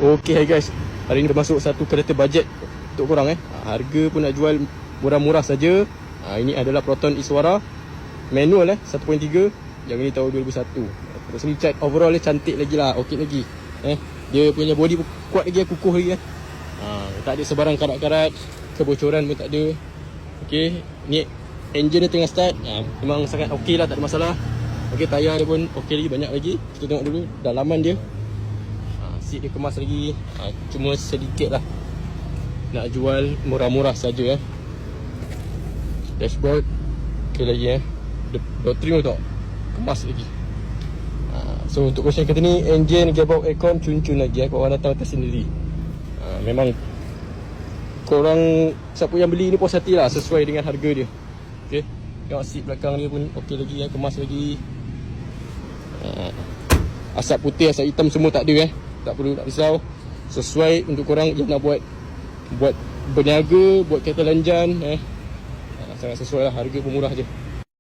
Okay hai guys, hari ni dah masuk satu kereta bajet untuk korang Harga pun nak jual murah-murah saja. Ini adalah Proton Iswara manual 1.3. Yang ini tahun 2001. Terus ni cat overall dia cantik lagi lah, okey lagi. Dia punya body kuat lagi, kukuh lagi tak ada sebarang karat-karat, kebocoran pun tak ada. Okey, ni engine dia tengah start. Memang sangat okey lah, tak ada masalah. Okey, tayar dia pun okey lagi, banyak lagi. Kita tengok dulu dalaman dia. Seat dia kemas lagi. Cuma sedikit lah, nak jual murah-murah saja Dashboard okey lagi door trim tu kemas lagi. So untuk question kata ni, engine, gearbox, aircon cun-cun lagi korang datang atas sendiri. Memang korang siapa yang beli ni puas hati lah, sesuai dengan harga dia. Okey, tengok seat belakang dia pun okey lagi kemas lagi. Asap putih, asap hitam semua tak ada tak perlu nak risau. Sesuai untuk korang yang nak buat berniaga, buat kereta lanjan sangat sesuai lah, harga pun murah je.